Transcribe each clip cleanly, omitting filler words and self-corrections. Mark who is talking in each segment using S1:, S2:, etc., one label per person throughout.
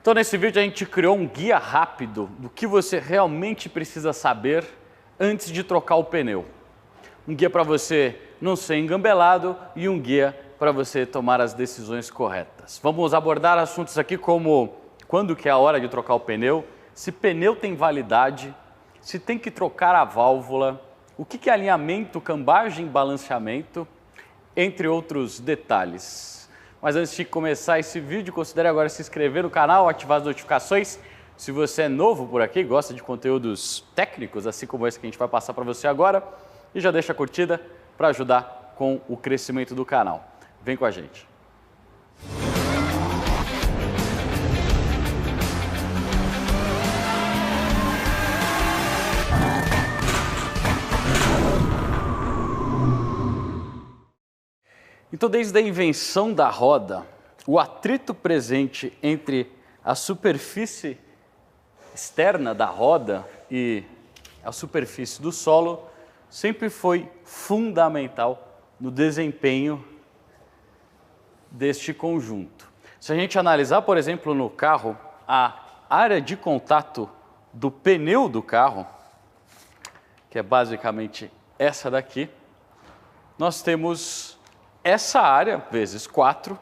S1: Então nesse vídeo a gente criou um guia rápido do que você realmente precisa saber antes de trocar o pneu. Um guia para você não ser engambelado e um guia para você tomar as decisões corretas. Vamos abordar assuntos aqui como quando que é a hora de trocar o pneu, se pneu tem validade, se tem que trocar a válvula, o que é alinhamento, cambagem e balanceamento, entre outros detalhes. Mas antes de começar esse vídeo, considere agora se inscrever no canal, ativar as notificações. Se você é novo por aqui, gosta de conteúdos técnicos, assim como esse que a gente vai passar para você agora, e já deixa a curtida para ajudar com o crescimento do canal. Vem com a gente. Então, desde a invenção da roda, o atrito presente entre a superfície externa da roda e a superfície do solo sempre foi fundamental no desempenho deste conjunto. Se a gente analisar, por exemplo, no carro, a área de contato do pneu do carro, que é basicamente essa daqui, nós temos essa área, vezes 4,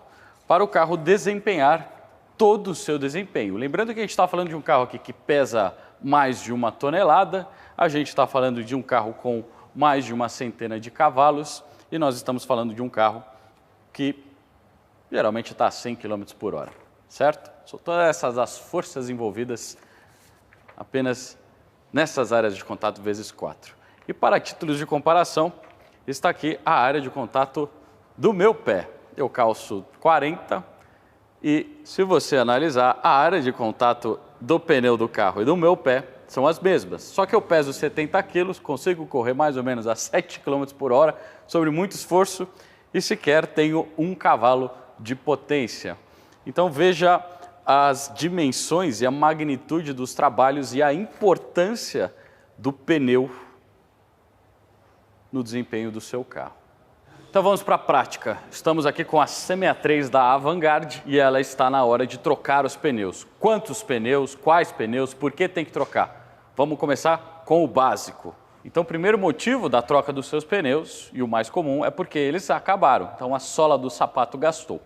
S1: para o carro desempenhar todo o seu desempenho. Lembrando que a gente está falando de um carro aqui que pesa mais de 1 tonelada, a gente está falando de um carro com mais de 100 de cavalos e nós estamos falando de um carro que geralmente está a 100 km por hora, certo? São todas essas as forças envolvidas apenas nessas áreas de contato vezes 4. E para títulos de comparação, está aqui a área de contato do meu pé. Eu calço 40 e se você analisar, a área de contato do pneu do carro e do meu pé são as mesmas. Só que eu peso 70 quilos, consigo correr mais ou menos a 7 km por hora sobre muito esforço e sequer tenho 1 cavalo de potência. Então veja as dimensões e a magnitude dos trabalhos e a importância do pneu no desempenho do seu carro. Então vamos para a prática. Estamos aqui com a C63 da Avantgarde e ela está na hora de trocar os pneus. Quantos pneus, quais pneus, por que tem que trocar? Vamos começar com o básico. Então o primeiro motivo da troca dos seus pneus, e o mais comum, é porque eles acabaram. Então a sola do sapato gastou.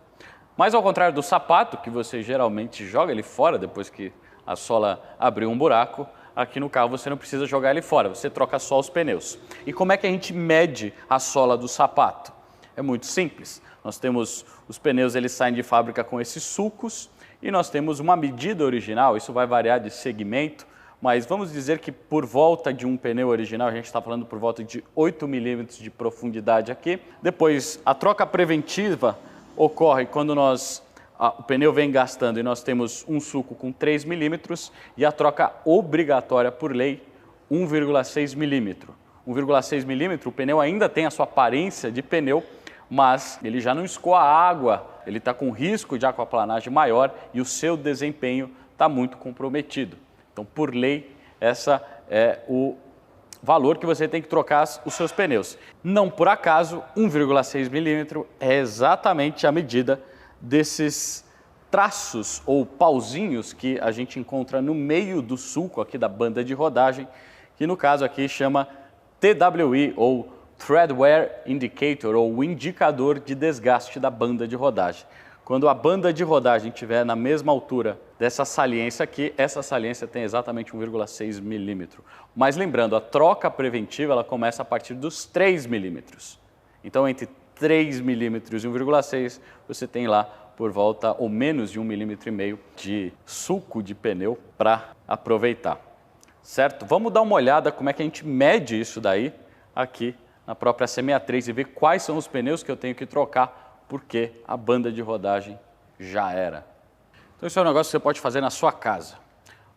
S1: Mas ao contrário do sapato, que você geralmente joga ele fora depois que a sola abriu um buraco, aqui no carro você não precisa jogar ele fora, você troca só os pneus. E como é que a gente mede a sola do sapato? É muito simples. Nós temos os pneus, eles saem de fábrica com esses sulcos e nós temos uma medida original, isso vai variar de segmento, mas vamos dizer que por volta de um pneu original, a gente está falando por volta de 8 milímetros de profundidade aqui. Depois, a troca preventiva ocorre quando o pneu vem gastando e nós temos um sulco com 3 milímetros e a troca obrigatória por lei, 1,6 milímetro. 1,6 milímetro, o pneu ainda tem a sua aparência de pneu, mas ele já não escoa água, ele está com risco de aquaplanagem maior e o seu desempenho está muito comprometido. Então, por lei, essa é o valor que você tem que trocar os seus pneus. Não por acaso, 1,6 milímetro é exatamente a medida desses traços ou pauzinhos que a gente encontra no meio do sulco aqui da banda de rodagem, que no caso aqui chama TWI ou Tread Wear Indicator, ou o indicador de desgaste da banda de rodagem. Quando a banda de rodagem estiver na mesma altura dessa saliência aqui, essa saliência tem exatamente 1,6 milímetro. Mas lembrando, a troca preventiva ela começa a partir dos 3 milímetros. Então, entre 3 milímetros e 1,6, você tem lá por volta ou menos de 1,5 milímetro de sulco de pneu para aproveitar. Certo? Vamos dar uma olhada como é que a gente mede isso daí aqui na própria C63 e ver quais são os pneus que eu tenho que trocar porque a banda de rodagem já era. Então isso é um negócio que você pode fazer na sua casa.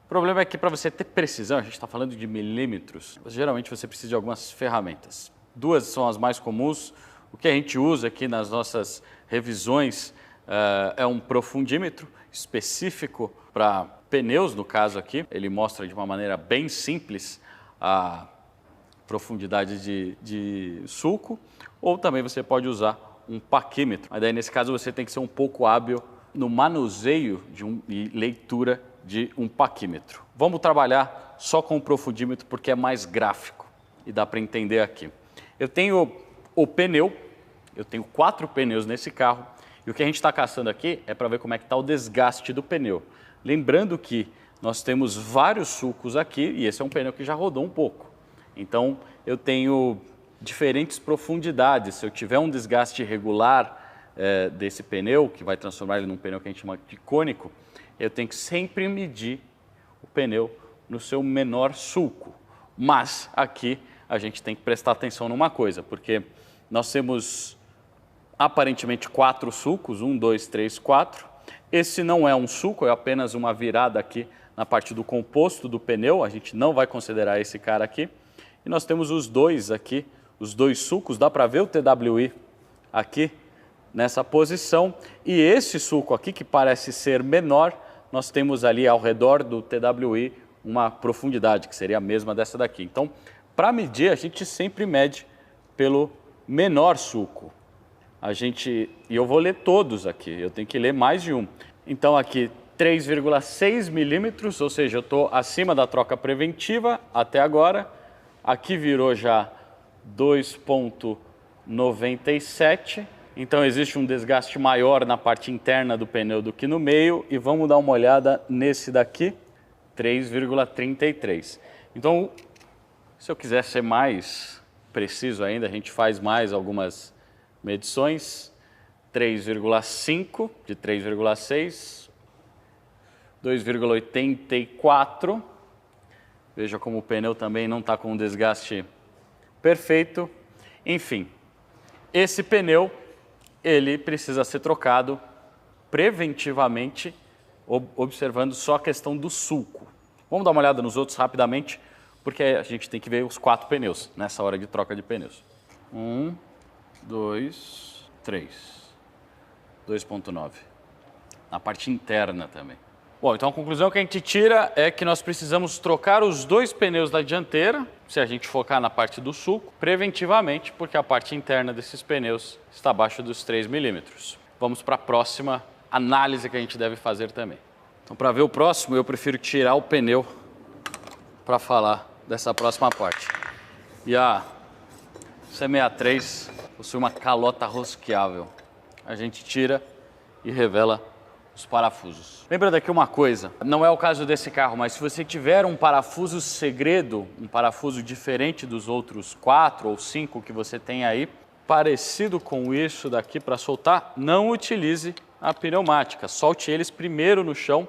S1: O problema é que para você ter precisão, a gente está falando de milímetros, geralmente você precisa de algumas ferramentas. 2 são as mais comuns. O que a gente usa aqui nas nossas revisões é um profundímetro específico para pneus, no caso aqui. Ele mostra de uma maneira bem simples a profundidade de sulco, ou também você pode usar um paquímetro. Mas daí nesse caso você tem que ser um pouco hábil no manuseio e leitura de um paquímetro. Vamos trabalhar só com o profundímetro porque é mais gráfico e dá para entender aqui. Eu tenho o pneu, eu tenho 4 pneus nesse carro e o que a gente está caçando aqui é para ver como é que está o desgaste do pneu. Lembrando que nós temos vários sulcos aqui e esse é um pneu que já rodou um pouco. Então eu tenho diferentes profundidades. Se eu tiver um desgaste irregular desse pneu, que vai transformar ele num pneu que a gente chama de cônico, eu tenho que sempre medir o pneu no seu menor sulco. Mas aqui a gente tem que prestar atenção numa coisa, porque nós temos aparentemente 4 sulcos, 1, 2, 3, 4. Esse não é um sulco, é apenas uma virada aqui na parte do composto do pneu, a gente não vai considerar esse cara aqui. E nós temos os dois aqui, os 2 sulcos, dá para ver o TWI aqui nessa posição. E esse sulco aqui, que parece ser menor, nós temos ali ao redor do TWI uma profundidade, que seria a mesma dessa daqui. Então, para medir, a gente sempre mede pelo menor sulco. E eu vou ler todos aqui, eu tenho que ler mais de um. Então aqui 3,6 milímetros, ou seja, eu estou acima da troca preventiva até agora. Aqui virou já 2,97. Então existe um desgaste maior na parte interna do pneu do que no meio. E vamos dar uma olhada nesse daqui, 3,33. Então, se eu quiser ser mais preciso ainda, a gente faz mais algumas medições. 3,5 de 3,6, 2,84. Veja como o pneu também não está com um desgaste perfeito. Enfim, esse pneu ele precisa ser trocado preventivamente, observando só a questão do sulco. Vamos dar uma olhada nos outros rapidamente, porque a gente tem que ver os 4 pneus nessa hora de troca de pneus. 1, 2, 3. 2,9. Na parte interna também. Bom, então a conclusão que a gente tira é que nós precisamos trocar os 2 pneus da dianteira, se a gente focar na parte do sulco, preventivamente, porque a parte interna desses pneus está abaixo dos 3 milímetros. Vamos para a próxima análise que a gente deve fazer também. Então, para ver o próximo, eu prefiro tirar o pneu para falar dessa próxima parte. E a C63 possui uma calota rosqueável. A gente tira e revela os parafusos. Lembrando aqui uma coisa, não é o caso desse carro, mas se você tiver um parafuso segredo, um parafuso diferente dos outros 4 ou 5 que você tem aí, parecido com isso daqui para soltar, não utilize a pneumática. Solte eles primeiro no chão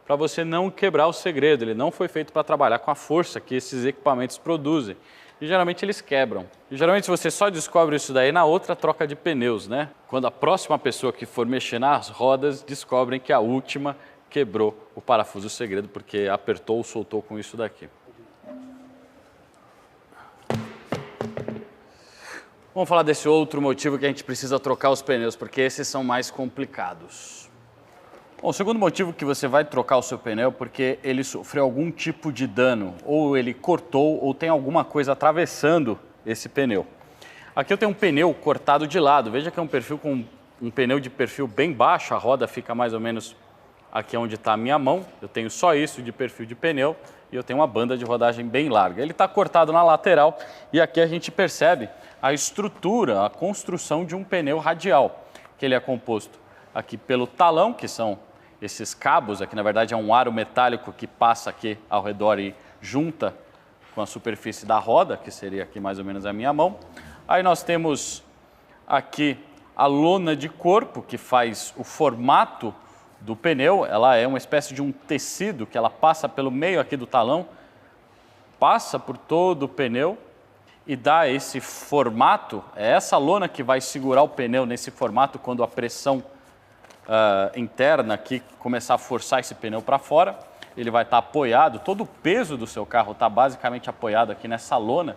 S1: para você não quebrar o segredo. Ele não foi feito para trabalhar com a força que esses equipamentos produzem. E geralmente eles quebram. E geralmente você só descobre isso daí na outra troca de pneus, né? Quando a próxima pessoa que for mexer nas rodas descobrem que a última quebrou o parafuso segredo porque apertou ou soltou com isso daqui. Vamos falar desse outro motivo que a gente precisa trocar os pneus, porque esses são mais complicados. Bom, o segundo motivo que você vai trocar o seu pneu é porque ele sofreu algum tipo de dano, ou ele cortou, ou tem alguma coisa atravessando esse pneu. Aqui eu tenho um pneu cortado de lado, veja que é um perfil com um pneu de perfil bem baixo, a roda fica mais ou menos aqui onde está a minha mão, eu tenho só isso de perfil de pneu e eu tenho uma banda de rodagem bem larga. Ele está cortado na lateral e aqui a gente percebe a estrutura, a construção de um pneu radial, que ele é composto aqui pelo talão, que são esses cabos, aqui na verdade é um aro metálico que passa aqui ao redor e junta com a superfície da roda, que seria aqui mais ou menos a minha mão. Aí nós temos aqui a lona de corpo, que faz o formato do pneu. Ela é uma espécie de um tecido que ela passa pelo meio aqui do talão, passa por todo o pneu e dá esse formato. É essa lona que vai segurar o pneu nesse formato quando a pressão interna aqui começar a forçar esse pneu para fora. Ele vai estar apoiado, todo o peso do seu carro está basicamente apoiado aqui nessa lona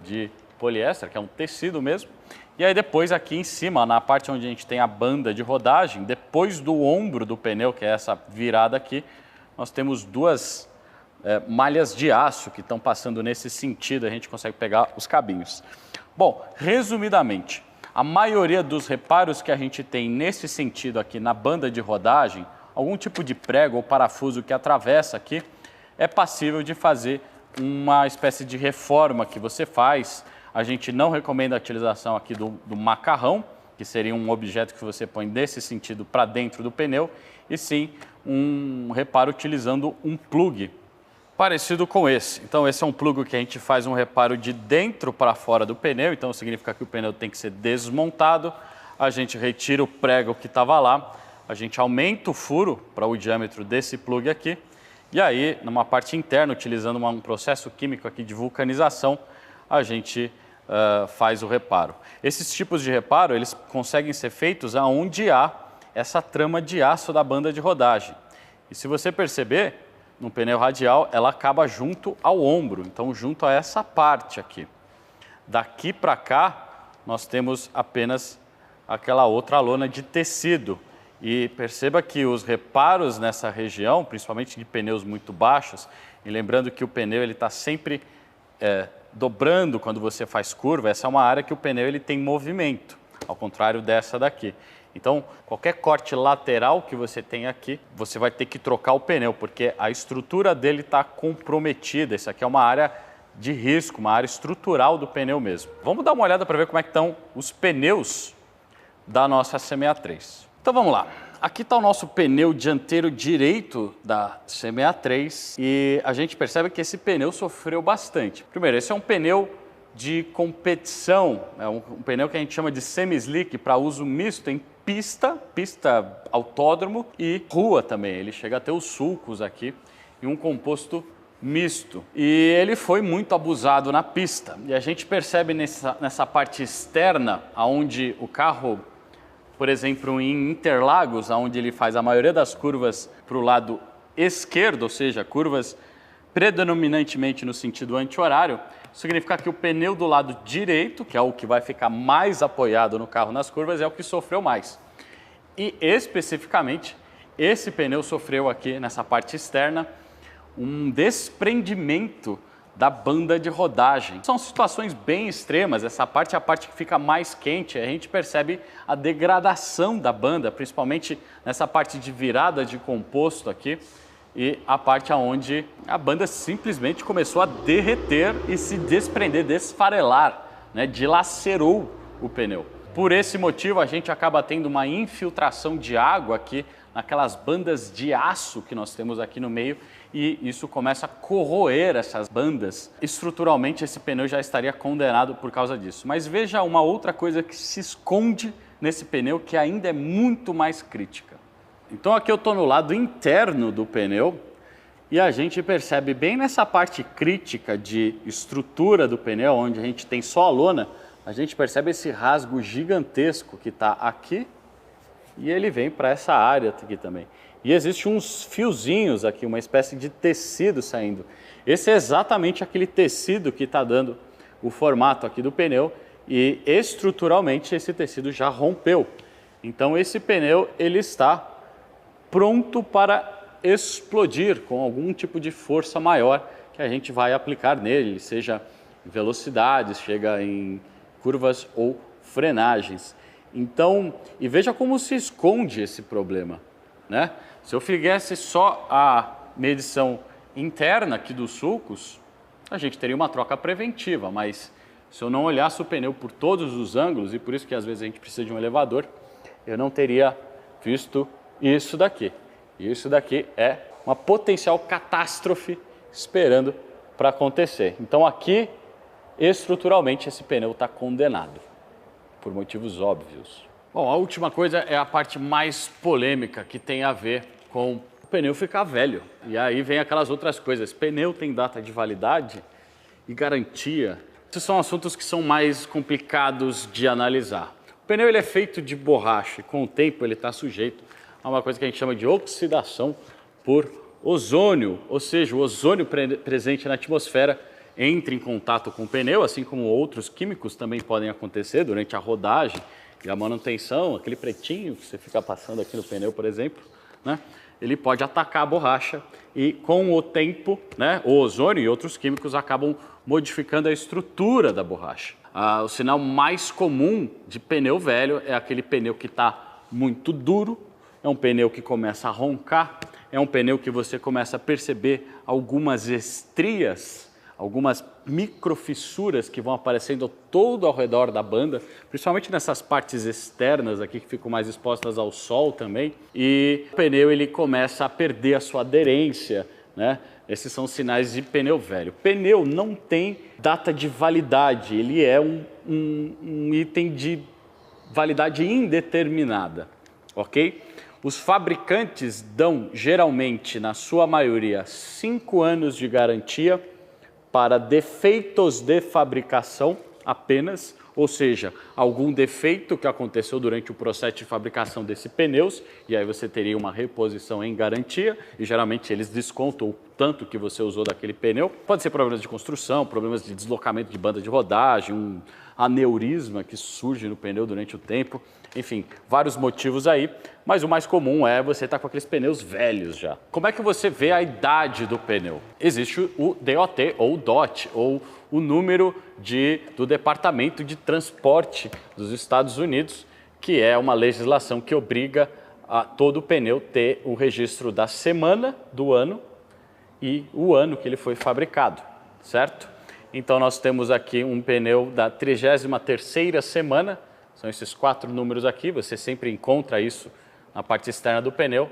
S1: de poliéster, que é um tecido mesmo. E aí depois aqui em cima, na parte onde a gente tem a banda de rodagem, depois do ombro do pneu, que é essa virada aqui, nós temos 2 malhas de aço que estão passando nesse sentido, a gente consegue pegar os cabinhos. Bom, resumidamente, A maioria dos reparos que a gente tem nesse sentido aqui na banda de rodagem, algum tipo de prego ou parafuso que atravessa aqui, é passível de fazer uma espécie de reforma que você faz. A gente não recomenda a utilização aqui do macarrão, que seria um objeto que você põe nesse sentido para dentro do pneu, e sim um reparo utilizando um plug parecido com esse. Então esse é um plug que a gente faz um reparo de dentro para fora do pneu, então significa que o pneu tem que ser desmontado, a gente retira o prego que estava lá, a gente aumenta o furo para o diâmetro desse plug aqui, e aí numa parte interna, utilizando um processo químico aqui de vulcanização, a gente faz o reparo. Esses tipos de reparo, eles conseguem ser feitos aonde há essa trama de aço da banda de rodagem. E se você perceber, no pneu radial, ela acaba junto ao ombro, então junto a essa parte aqui. Daqui para cá, nós temos apenas aquela outra lona de tecido. E perceba que os reparos nessa região, principalmente de pneus muito baixos, e lembrando que o pneu está sempre dobrando quando você faz curva, essa é uma área que o pneu ele tem movimento, ao contrário dessa daqui. Então, qualquer corte lateral que você tem aqui, você vai ter que trocar o pneu, porque a estrutura dele está comprometida. Isso aqui é uma área de risco, uma área estrutural do pneu mesmo. Vamos dar uma olhada para ver como é que estão os pneus da nossa C63. Então vamos lá. Aqui está o nosso pneu dianteiro direito da C63 e a gente percebe que esse pneu sofreu bastante. Primeiro, esse é um pneu de competição, é um pneu que a gente chama de semi-slick para uso misto em pista autódromo e rua também. Ele chega a ter os sulcos aqui e um composto misto. E ele foi muito abusado na pista. E a gente percebe nessa parte externa, onde o carro, por exemplo, em Interlagos, onde ele faz a maioria das curvas para o lado esquerdo, ou seja, curvas predominantemente no sentido anti-horário, significa que o pneu do lado direito, que é o que vai ficar mais apoiado no carro nas curvas, é o que sofreu mais. E especificamente, esse pneu sofreu aqui nessa parte externa um desprendimento da banda de rodagem. São situações bem extremas, essa parte é a parte que fica mais quente, a gente percebe a degradação da banda, principalmente nessa parte de virada de composto aqui, e a parte onde a banda simplesmente começou a derreter e se desprender, desfarelar, né? Dilacerou o pneu. Por esse motivo, a gente acaba tendo uma infiltração de água aqui naquelas bandas de aço que nós temos aqui no meio e isso começa a corroer essas bandas. Estruturalmente, esse pneu já estaria condenado por causa disso. Mas veja uma outra coisa que se esconde nesse pneu que ainda é muito mais crítica. Então aqui eu estou no lado interno do pneu e a gente percebe bem nessa parte crítica de estrutura do pneu, onde a gente tem só a lona, a gente percebe esse rasgo gigantesco que está aqui e ele vem para essa área aqui também. E existe uns fiozinhos aqui, uma espécie de tecido saindo. Esse é exatamente aquele tecido que está dando o formato aqui do pneu e estruturalmente esse tecido já rompeu. Então esse pneu ele está pronto para explodir com algum tipo de força maior que a gente vai aplicar nele, seja em velocidades, chega em curvas ou frenagens. Então, e veja como se esconde esse problema, né? Se eu fizesse só a medição interna aqui dos sulcos, a gente teria uma troca preventiva, mas se eu não olhasse o pneu por todos os ângulos, e por isso que às vezes a gente precisa de um elevador, eu não teria visto isso daqui. E isso daqui é uma potencial catástrofe esperando para acontecer. Então aqui, estruturalmente, esse pneu está condenado, por motivos óbvios. Bom, a última coisa é a parte mais polêmica, que tem a ver com o pneu ficar velho. E aí vem aquelas outras coisas. Pneu tem data de validade e garantia. Esses são assuntos que são mais complicados de analisar. O pneu ele é feito de borracha e com o tempo ele está sujeito a uma coisa que a gente chama de oxidação por ozônio, ou seja, o ozônio presente na atmosfera entra em contato com o pneu, assim como outros químicos também podem acontecer durante a rodagem e a manutenção, aquele pretinho que você fica passando aqui no pneu, por exemplo, né? Ele pode atacar a borracha e com o tempo, né, o ozônio e outros químicos acabam modificando a estrutura da borracha. O sinal mais comum de pneu velho é aquele pneu que está muito duro, é um pneu que começa a roncar, é um pneu que você começa a perceber algumas estrias, algumas microfissuras que vão aparecendo todo ao redor da banda, principalmente nessas partes externas aqui que ficam mais expostas ao sol também. E o pneu ele começa a perder a sua aderência, né? Esses são sinais de pneu velho. Pneu não tem data de validade, ele é um item de validade indeterminada, ok? Os fabricantes dão, geralmente, na sua maioria, 5 anos de garantia para defeitos de fabricação apenas, ou seja, algum defeito que aconteceu durante o processo de fabricação desse pneus, e aí você teria uma reposição em garantia, e geralmente eles descontam o tanto que você usou daquele pneu. Pode ser problemas de construção, problemas de deslocamento de banda de rodagem, um aneurisma que surge no pneu durante o tempo, enfim, vários motivos aí, mas o mais comum é você estar com aqueles pneus velhos já. Como é que você vê a idade do pneu? Existe o DOT ou DOT, ou o número do Departamento de Transporte dos Estados Unidos, que é uma legislação que obriga a todo pneu ter o registro da semana do ano e o ano que ele foi fabricado, certo? Então nós temos aqui um pneu da 33ª semana, são esses 4 números aqui, você sempre encontra isso na parte externa do pneu,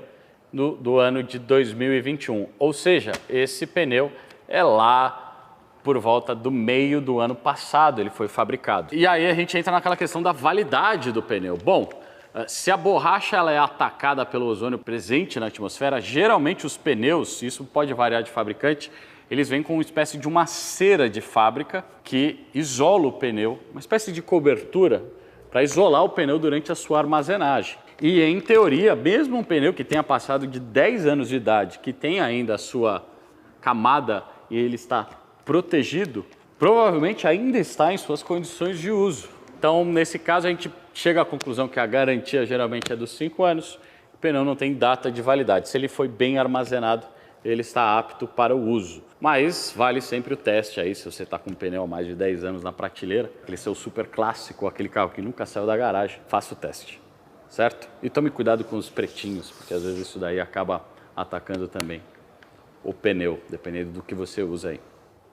S1: do ano de 2021. Ou seja, esse pneu é lá por volta do meio do ano passado ele foi fabricado. E aí a gente entra naquela questão da validade do pneu. Bom, se a borracha ela é atacada pelo ozônio presente na atmosfera, geralmente os pneus, isso pode variar de fabricante, eles vêm com uma espécie de uma cera de fábrica que isola o pneu, uma espécie de cobertura para isolar o pneu durante a sua armazenagem. E em teoria, mesmo um pneu que tenha passado de 10 anos de idade, que tem ainda a sua camada e ele está protegido, provavelmente ainda está em suas condições de uso. Então, nesse caso, a gente chega à conclusão que a garantia geralmente é dos 5 anos, o pneu não tem data de validade. Se ele foi bem armazenado, ele está apto para o uso. Mas vale sempre o teste aí, se você está com um pneu há mais de 10 anos na prateleira, aquele seu super clássico, aquele carro que nunca saiu da garagem, faça o teste, certo? E tome cuidado com os pretinhos, porque às vezes isso daí acaba atacando também o pneu, dependendo do que você usa aí.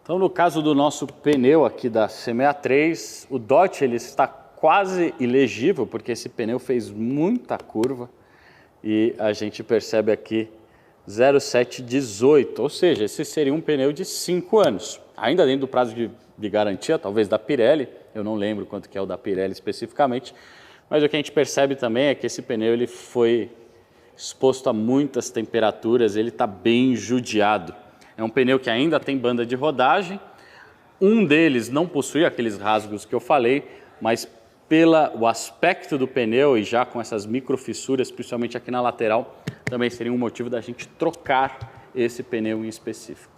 S1: Então, no caso do nosso pneu aqui da C63, o DOT ele está quase ilegível, porque esse pneu fez muita curva e a gente percebe aqui 0718, ou seja, esse seria um pneu de 5 anos, ainda dentro do prazo de garantia, talvez da Pirelli, eu não lembro quanto que é o da Pirelli especificamente, mas o que a gente percebe também é que esse pneu ele foi exposto a muitas temperaturas, ele está bem judiado. É um pneu que ainda tem banda de rodagem, um deles não possui aqueles rasgos que eu falei, mas pelo aspecto do pneu e já com essas microfissuras, principalmente aqui na lateral, também seria um motivo da gente trocar esse pneu em específico.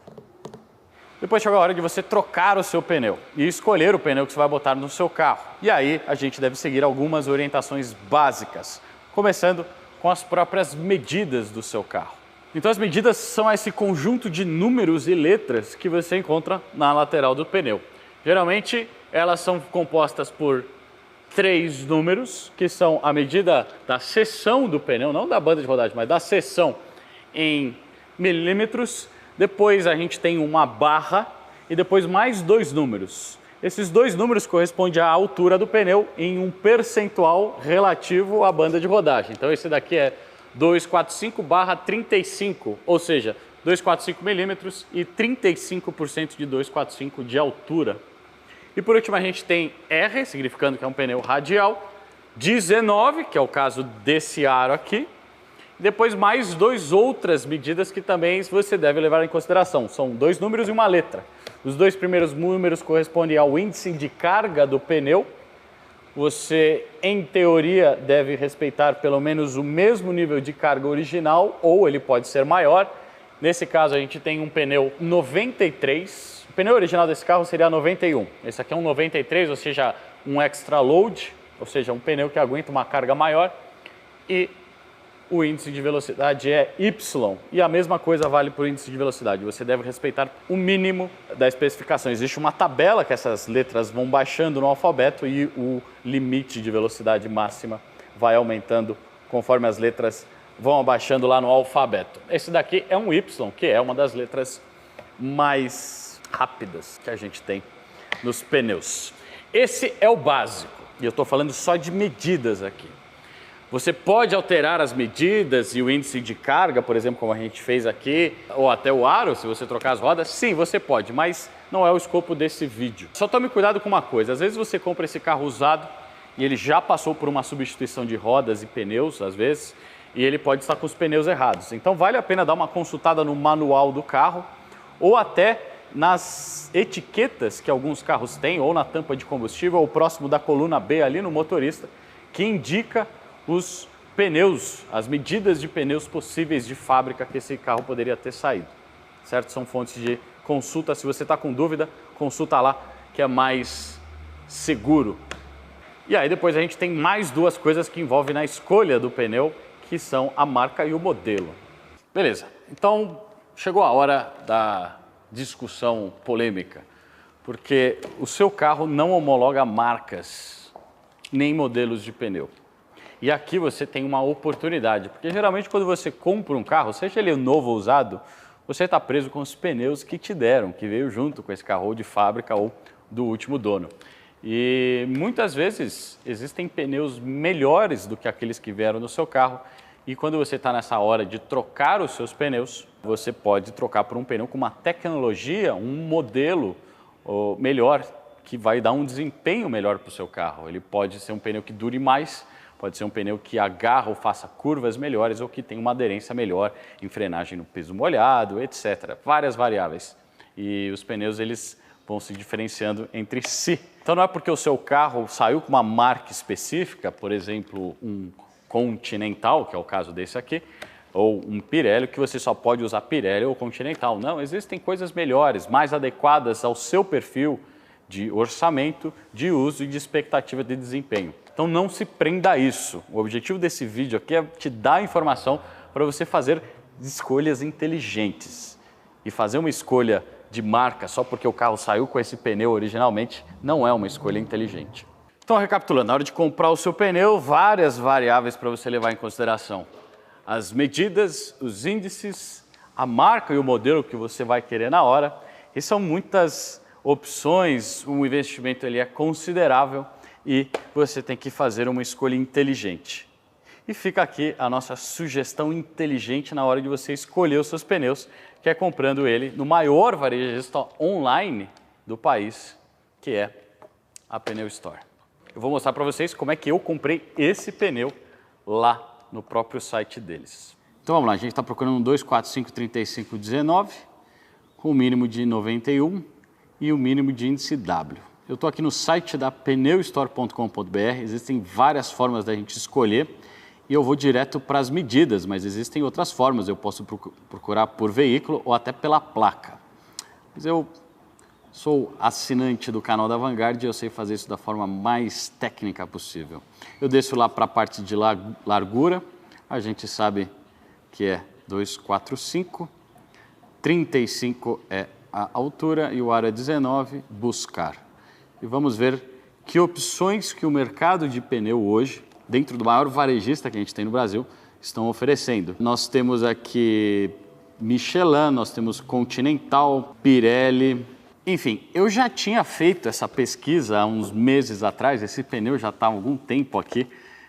S1: Depois chegou a hora de você trocar o seu pneu e escolher o pneu que você vai botar no seu carro. E aí a gente deve seguir algumas orientações básicas, começando com as próprias medidas do seu carro. Então as medidas são esse conjunto de números e letras que você encontra na lateral do pneu. Geralmente elas são compostas por 3 números, que são a medida da seção do pneu, não da banda de rodagem, mas da seção em milímetros. Depois a gente tem uma barra e depois mais 2 números. Esses 2 números correspondem à altura do pneu em um percentual relativo à banda de rodagem. Então esse daqui é 245/35, ou seja, 245 milímetros e 35% de 245 de altura. E por último a gente tem R, significando que é um pneu radial, 19, que é o caso desse aro aqui, e depois mais 2 outras medidas que também você deve levar em consideração. São 2 números e uma letra. Os 2 primeiros números correspondem ao índice de carga do pneu. Você, em teoria, deve respeitar pelo menos o mesmo nível de carga original, ou ele pode ser maior. Nesse caso, a gente tem um pneu 93. O pneu original desse carro seria 91. Esse aqui é um 93, ou seja, um extra load, ou seja, um pneu que aguenta uma carga maior. E o índice de velocidade é Y. E a mesma coisa vale para o índice de velocidade. Você deve respeitar o mínimo da especificação. Existe uma tabela que essas letras vão baixando no alfabeto e o limite de velocidade máxima vai aumentando conforme as letras vão abaixando lá no alfabeto. Esse daqui é um Y, que é uma das letras mais rápidas que a gente tem nos pneus. Esse é o básico, e eu estou falando só de medidas aqui. Você pode alterar as medidas e o índice de carga, por exemplo, como a gente fez aqui, ou até o aro, se você trocar as rodas. Sim, você pode, mas não é o escopo desse vídeo. Só tome cuidado com uma coisa, às vezes você compra esse carro usado e ele já passou por uma substituição de rodas e pneus, às vezes, e ele pode estar com os pneus errados. Então vale a pena dar uma consultada no manual do carro ou até nas etiquetas que alguns carros têm, ou na tampa de combustível, ou próximo da coluna B ali no motorista, que indica os pneus, as medidas de pneus possíveis de fábrica que esse carro poderia ter saído, certo? São fontes de consulta. Se você está com dúvida, consulta lá, que é mais seguro. E aí depois a gente tem mais duas coisas que envolvem na escolha do pneu, que são a marca e o modelo. Beleza, então chegou a hora da discussão polêmica, porque o seu carro não homologa marcas nem modelos de pneu. E aqui você tem uma oportunidade, porque geralmente quando você compra um carro, seja ele novo ou usado, você está preso com os pneus que te deram, que veio junto com esse carro, ou de fábrica ou do último dono. E muitas vezes existem pneus melhores do que aqueles que vieram no seu carro, e quando você está nessa hora de trocar os seus pneus, você pode trocar por um pneu com uma tecnologia, um modelo melhor, que vai dar um desempenho melhor para o seu carro. Ele pode ser um pneu que dure mais, pode ser um pneu que agarra ou faça curvas melhores, ou que tenha uma aderência melhor em frenagem no piso molhado, etc. Várias variáveis. E os pneus, eles vão se diferenciando entre si. Então não é porque o seu carro saiu com uma marca específica, por exemplo, um Continental, que é o caso desse aqui, ou um Pirelli, que você só pode usar Pirelli ou Continental. Não, existem coisas melhores, mais adequadas ao seu perfil de orçamento, de uso e de expectativa de desempenho. Então não se prenda a isso. O objetivo desse vídeo aqui é te dar informação para você fazer escolhas inteligentes. E fazer uma escolha de marca só porque o carro saiu com esse pneu originalmente não é uma escolha inteligente. Então, recapitulando, na hora de comprar o seu pneu, várias variáveis para você levar em consideração. As medidas, os índices, a marca e o modelo que você vai querer na hora. E são muitas opções, o investimento ele é considerável e você tem que fazer uma escolha inteligente. E fica aqui a nossa sugestão inteligente na hora de você escolher os seus pneus, que é comprando ele no maior varejista online do país, que é a Pneu Store. Eu vou mostrar para vocês como é que eu comprei esse pneu lá no próprio site deles. Então vamos lá, a gente está procurando um 245-35-19 com o mínimo de 91 e o mínimo de índice W. Eu estou aqui no site da pneustore.com.br, existem várias formas da gente escolher e eu vou direto para as medidas, mas existem outras formas, eu posso procurar por veículo ou até pela placa. Mas eu sou assinante do canal da Vanguard e eu sei fazer isso da forma mais técnica possível. Eu desço lá para a parte de largura, a gente sabe que é 245, 35 é a altura e o aro é 19, buscar. E vamos ver que opções que o mercado de pneu hoje, dentro do maior varejista que a gente tem no Brasil, estão oferecendo. Nós temos aqui Michelin, nós temos Continental, Pirelli. Enfim, eu já tinha feito essa pesquisa há uns meses atrás, esse pneu já está há algum tempo aqui,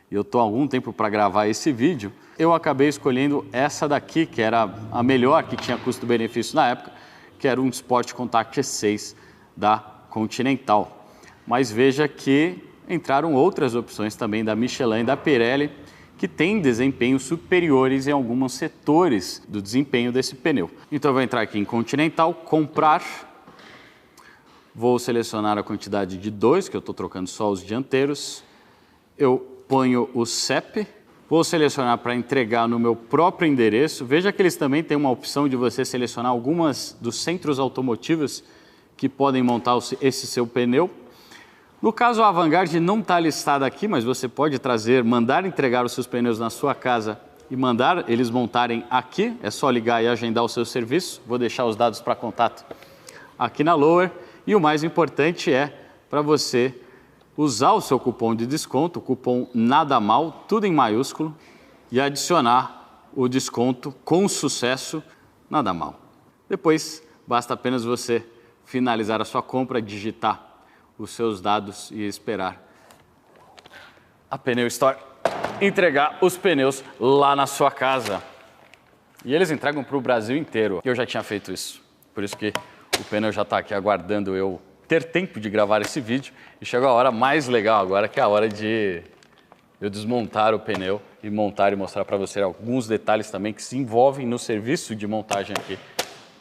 S1: e eu estou há algum tempo para gravar esse vídeo. Eu acabei escolhendo essa daqui, que era a melhor, que tinha custo-benefício na época, que era um Sport Contact E6 da Continental. Mas veja que entraram outras opções também da Michelin e da Pirelli, que têm desempenhos superiores em alguns setores do desempenho desse pneu. Então eu vou entrar aqui em Continental, comprar. Vou selecionar a quantidade de 2, que eu estou trocando só os dianteiros. Eu ponho o CEP. Vou selecionar para entregar no meu próprio endereço. Veja que eles também têm uma opção de você selecionar algumas dos centros automotivos que podem montar esse seu pneu. No caso, a Vanguard não está listada aqui, mas você pode trazer, mandar entregar os seus pneus na sua casa e mandar eles montarem aqui. É só ligar e agendar o seu serviço. Vou deixar os dados para contato aqui na Lower. E o mais importante é para você usar o seu cupom de desconto, o cupom NADAMAL, tudo em maiúsculo, e adicionar o desconto com sucesso NADAMAL. Depois, basta apenas você finalizar a sua compra, digitar os seus dados e esperar a Pneu Store entregar os pneus lá na sua casa. E eles entregam para o Brasil inteiro. Eu já tinha feito isso, por isso que o pneu já está aqui aguardando eu ter tempo de gravar esse vídeo. E chegou a hora mais legal agora, que é a hora de eu desmontar o pneu e montar e mostrar para você alguns detalhes também que se envolvem no serviço de montagem aqui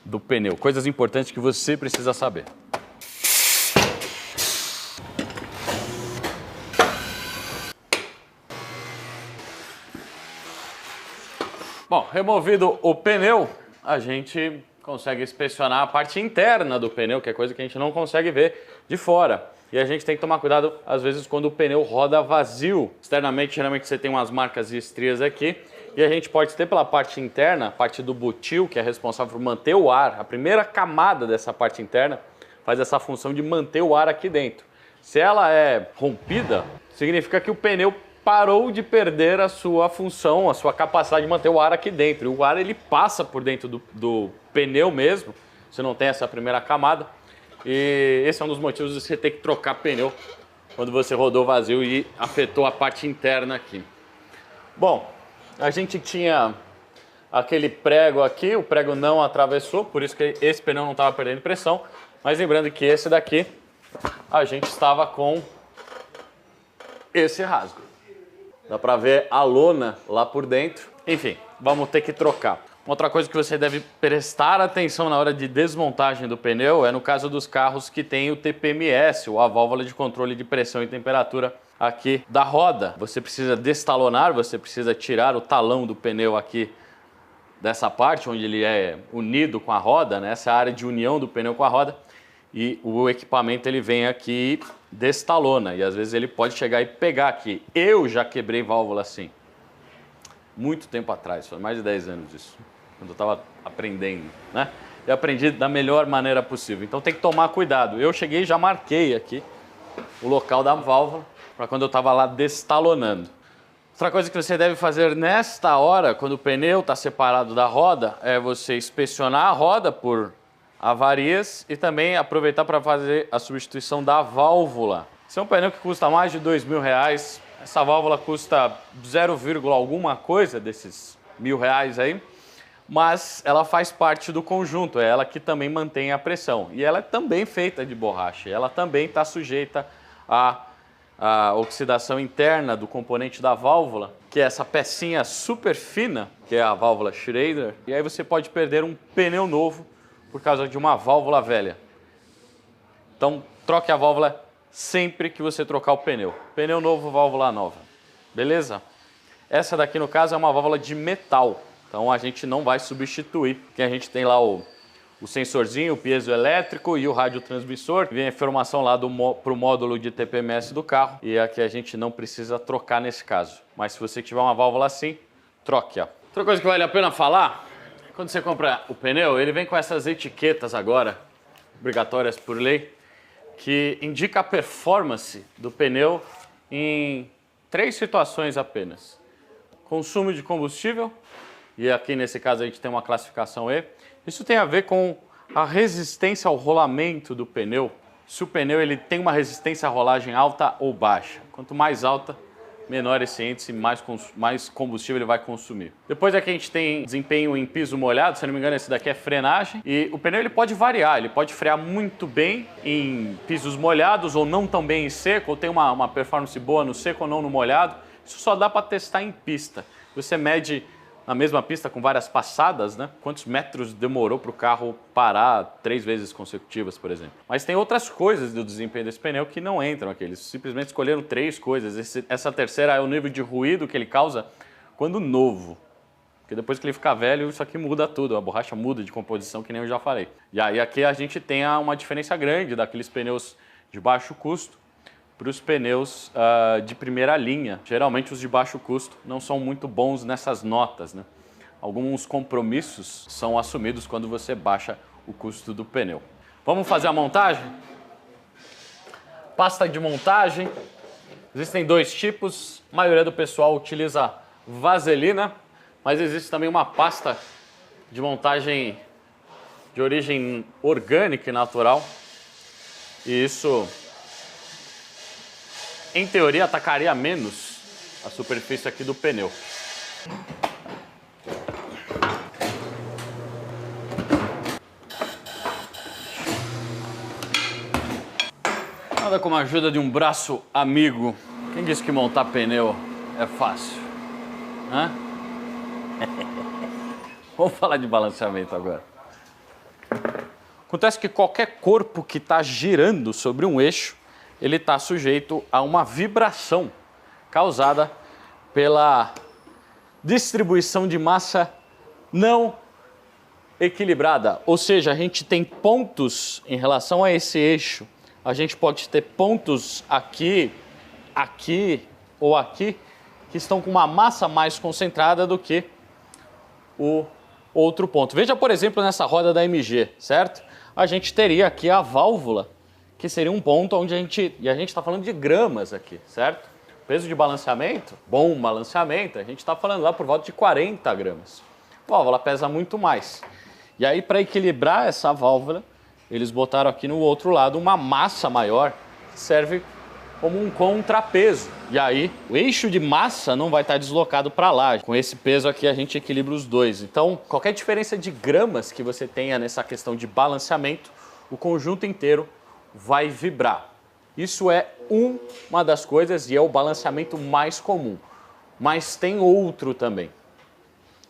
S1: do pneu. Coisas importantes que você precisa saber. Bom, removido o pneu, a gente consegue inspecionar a parte interna do pneu, que é coisa que a gente não consegue ver de fora. E a gente tem que tomar cuidado, às vezes, quando o pneu roda vazio. Externamente, geralmente você tem umas marcas e estrias aqui, e a gente pode ter pela parte interna, a parte do butil, que é responsável por manter o ar. A primeira camada dessa parte interna faz essa função de manter o ar aqui dentro. Se ela é rompida, significa que o pneu parou de perder a sua função, a sua capacidade de manter o ar aqui dentro. E o ar ele passa por dentro do pneu mesmo, você não tem essa primeira camada. E esse é um dos motivos de você ter que trocar pneu quando você rodou vazio e afetou a parte interna aqui. Bom, a gente tinha aquele prego aqui, o prego não atravessou, por isso que esse pneu não estava perdendo pressão. Mas lembrando que esse daqui, a gente estava com esse rasgo. Dá para ver a lona lá por dentro. Enfim, vamos ter que trocar. Outra coisa que você deve prestar atenção na hora de desmontagem do pneu é no caso dos carros que tem o TPMS, ou a válvula de controle de pressão e temperatura aqui da roda. Você precisa destalonar, você precisa tirar o talão do pneu aqui dessa parte onde ele é unido com a roda, né? Essa é a área de união do pneu com a roda. E o equipamento ele vem aqui e destalona, e às vezes ele pode chegar e pegar aqui. Eu já quebrei válvula assim, muito tempo atrás, foi mais de 10 anos isso, quando eu estava aprendendo, né? Eu aprendi da melhor maneira possível, então tem que tomar cuidado. Eu cheguei e já marquei aqui o local da válvula, para quando eu estava lá destalonando. Outra coisa que você deve fazer nesta hora, quando o pneu está separado da roda, é você inspecionar a roda por avarias e também aproveitar para fazer a substituição da válvula. Esse é um pneu que custa mais de R$2.000. Essa válvula custa 0, alguma coisa desses R$1.000 aí, mas ela faz parte do conjunto, é ela que também mantém a pressão. E ela é também feita de borracha, ela também está sujeita à oxidação interna do componente da válvula, que é essa pecinha super fina, que é a válvula Schrader. E aí você pode perder um pneu novo por causa de uma válvula velha. Então, troque a válvula sempre que você trocar o pneu. Pneu novo, válvula nova. Beleza? Essa daqui, no caso, é uma válvula de metal. Então, a gente não vai substituir, porque a gente tem lá o sensorzinho, o piezoelétrico e o radiotransmissor. Vem a informação lá para o módulo de TPMS do carro. E aqui a gente não precisa trocar nesse caso. Mas se você tiver uma válvula assim, troque, ó. Outra coisa que vale a pena falar: quando você compra o pneu, ele vem com essas etiquetas agora, obrigatórias por lei, que indica a performance do pneu em 3 situações apenas. Consumo de combustível, e aqui nesse caso a gente tem uma classificação E. Isso tem a ver com a resistência ao rolamento do pneu. Se o pneu ele tem uma resistência à rolagem alta ou baixa. Quanto mais alta, menor esse índice, mais combustível ele vai consumir. Depois aqui a gente tem desempenho em piso molhado, se não me engano esse daqui é frenagem. E o pneu ele pode variar, ele pode frear muito bem em pisos molhados ou não tão bem em seco, ou tem uma performance boa no seco ou não no molhado. Isso só dá para testar em pista. Você mede na mesma pista com várias passadas, né? Quantos metros demorou para o carro parar 3 vezes consecutivas, por exemplo. Mas tem outras coisas do desempenho desse pneu que não entram aqui. Eles simplesmente escolheram 3 coisas. Essa terceira é o nível de ruído que ele causa quando novo. Porque depois que ele ficar velho, isso aqui muda tudo. A borracha muda de composição, que nem eu já falei. E aí aqui a gente tem uma diferença grande daqueles pneus de baixo custo para os pneus de primeira linha. Geralmente os de baixo custo não são muito bons nessas notas, né? Alguns compromissos são assumidos quando você baixa o custo do pneu. Vamos fazer a montagem? Pasta de montagem. Existem dois tipos. A maioria do pessoal utiliza vaselina, mas existe também uma pasta de montagem de origem orgânica e natural. E isso, em teoria, atacaria menos a superfície aqui do pneu. Nada como a ajuda de um braço amigo. Quem disse que montar pneu é fácil? Hã? Vamos falar de balanceamento agora. Acontece que qualquer corpo que está girando sobre um eixo, ele está sujeito a uma vibração causada pela distribuição de massa não equilibrada. Ou seja, a gente tem pontos em relação a esse eixo. A gente pode ter pontos aqui, aqui ou aqui, que estão com uma massa mais concentrada do que o outro ponto. Veja, por exemplo, nessa roda da MG, certo? A gente teria aqui a válvula, que seria um ponto onde a gente está falando de gramas aqui, certo? Peso de balanceamento, bom balanceamento, a gente está falando lá por volta de 40 gramas. A válvula pesa muito mais. E aí, para equilibrar essa válvula, eles botaram aqui no outro lado uma massa maior, que serve como um contrapeso. E aí, o eixo de massa não vai estar deslocado para lá. Com esse peso aqui, a gente equilibra os dois. Então, qualquer diferença de gramas que você tenha nessa questão de balanceamento, o conjunto inteiro vai vibrar. Isso é uma das coisas e é o balanceamento mais comum. Mas tem outro também.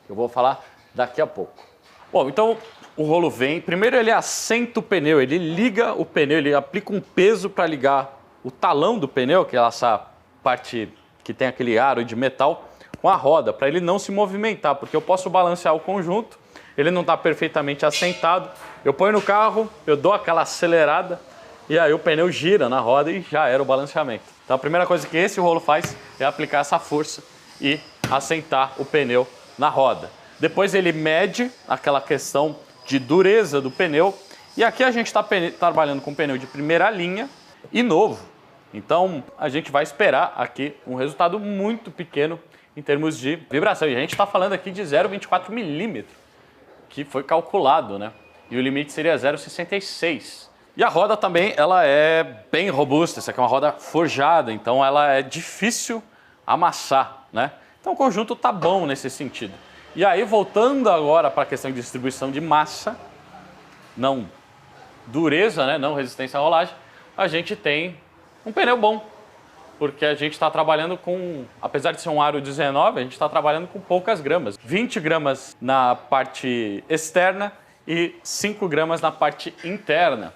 S1: Eu vou falar daqui a pouco. Bom, então o rolo vem. Primeiro ele assenta o pneu, ele liga o pneu, ele aplica um peso para ligar o talão do pneu, que é essa parte que tem aquele aro de metal, com a roda, para ele não se movimentar, porque eu posso balancear o conjunto, ele não está perfeitamente assentado, eu ponho no carro, eu dou aquela acelerada e aí o pneu gira na roda e já era o balanceamento. Então a primeira coisa que esse rolo faz é aplicar essa força e assentar o pneu na roda. Depois ele mede aquela questão de dureza do pneu e aqui a gente está trabalhando com pneu de primeira linha e novo. Então a gente vai esperar aqui um resultado muito pequeno em termos de vibração. E a gente está falando aqui de 0,24 milímetro, que foi calculado, né? E o limite seria 0,66. E a roda também, ela é bem robusta. Essa aqui é uma roda forjada, então ela é difícil amassar, né? Então o conjunto tá bom nesse sentido. E aí, voltando agora para a questão de distribuição de massa, não dureza, né? Não resistência à rolagem, a gente tem um pneu bom. Porque a gente está trabalhando com, apesar de ser um aro 19, a gente está trabalhando com poucas gramas. 20 gramas na parte externa e 5 gramas na parte interna.